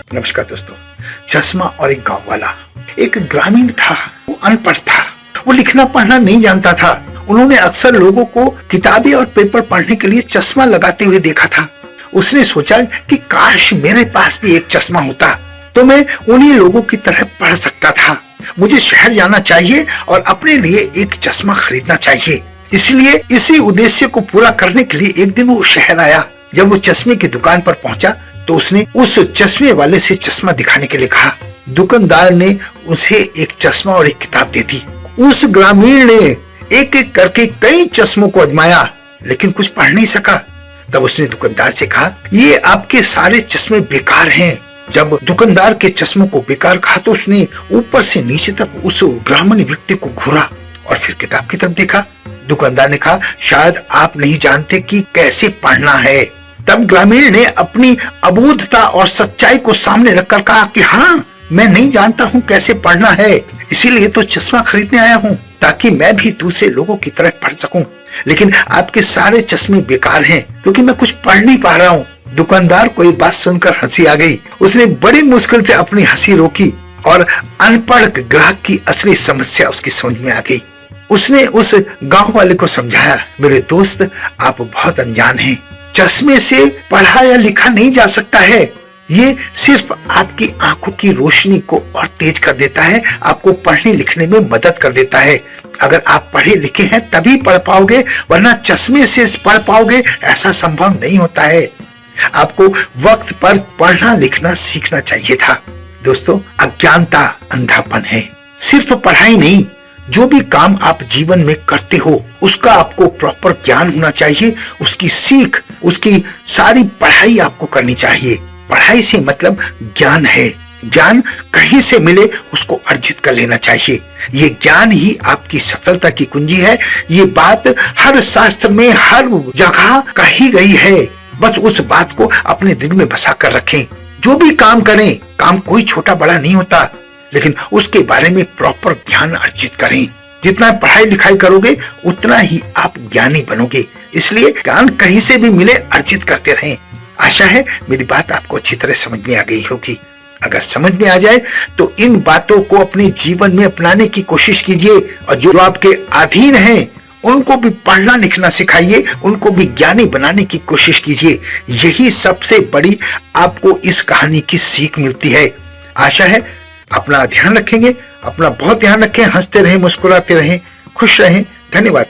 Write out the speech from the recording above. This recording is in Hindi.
नमस्कार दोस्तों। चश्मा और एक गांव वाला। एक ग्रामीण था, वो अनपढ़ था, वो लिखना पढ़ना नहीं जानता था। उन्होंने अक्सर लोगों को किताबें और पेपर पढ़ने के लिए चश्मा लगाते हुए देखा था। उसने सोचा कि काश मेरे पास भी एक चश्मा होता तो मैं उन्हीं लोगों की तरह पढ़ सकता था। मुझे शहर जाना चाहिए और अपने लिए एक चश्मा खरीदना चाहिए। इसलिए इसी उद्देश्य को पूरा करने के लिए एक दिन वो शहर आया। जब वो चश्मे की दुकान पर पहुंचा तो उसने उस चश्मे वाले से चश्मा दिखाने के लिए कहा। दुकानदार ने उसे एक चश्मा और एक किताब दे दी। उस ग्रामीण ने एक एक करके कई चश्मों को आजमाया लेकिन कुछ पढ़ नहीं सका। तब उसने दुकानदार से कहा, ये आपके सारे चश्मे बेकार हैं। जब दुकानदार के चश्मों को बेकार कहा तो उसने ऊपर से नीचे तक उस ग्रामीण व्यक्ति को घूरा और फिर किताब की तरफ देखा। दुकानदार ने कहा, शायद आप नहीं जानते कि कैसे पढ़ना है। तब ग्रामीण ने अपनी अबोधता और सच्चाई को सामने रखकर कहा कि हाँ, मैं नहीं जानता हूँ कैसे पढ़ना है, इसीलिए तो चश्मा खरीदने आया हूँ ताकि मैं भी दूसरे लोगों की तरह पढ़ सकूं। लेकिन आपके सारे चश्मे बेकार हैं क्योंकि मैं कुछ पढ़ नहीं पा रहा हूँ। दुकानदार को ये बात सुनकर हंसी आ गई। उसने बड़ी मुश्किल से अपनी हंसी रोकी और अनपढ़ ग्राहक की असली समस्या उसकी समझ में आ गई। उसने उस गांव वाले को समझाया, मेरे दोस्त, आप बहुत अनजान हैं। चश्मे से पढ़ा या लिखा नहीं जा सकता है। ये सिर्फ आपकी आंखों की रोशनी को और तेज कर देता है, आपको पढ़ने लिखने में मदद कर देता है। अगर आप पढ़े लिखे हैं तभी पढ़ पाओगे, वरना चश्मे से पढ़ पाओगे ऐसा संभव नहीं होता है। आपको वक्त पर पढ़ना लिखना सीखना चाहिए था। दोस्तों, अज्ञानता अंधापन है। सिर्फ पढ़ाई नहीं, जो भी काम आप जीवन में करते हो उसका आपको प्रॉपर ज्ञान होना चाहिए। उसकी सीख, उसकी सारी पढ़ाई आपको करनी चाहिए। पढ़ाई से मतलब ज्ञान है। ज्ञान कहीं से मिले उसको अर्जित कर लेना चाहिए। ये ज्ञान ही आपकी सफलता की कुंजी है। ये बात हर शास्त्र में हर जगह कही गई है। बस उस बात को अपने दिल में बसा कर रखें। जो भी काम करें, काम कोई छोटा बड़ा नहीं होता, लेकिन उसके बारे में प्रॉपर ज्ञान अर्जित करें। जितना पढ़ाई लिखाई करोगे उतना ही आप ज्ञानी बनोगे। इसलिए ज्ञान कहीं से भी मिले अर्जित करते रहें। आशा है मेरी बात आपको अच्छी तरह समझ में आ गई होगी। अगर समझ में आ जाए तो इन बातों को अपने जीवन में अपनाने की कोशिश कीजिए और जो आपके अधीन हैं उनको भी पढ़ना लिखना सिखाइए, उनको भी ज्ञानी बनाने की कोशिश कीजिए। यही सबसे बड़ी आपको इस कहानी की सीख मिलती है। आशा है अपना ध्यान रखेंगे, अपना बहुत ध्यान रखें। हंसते रहें, मुस्कुराते रहें, खुश रहें। धन्यवाद।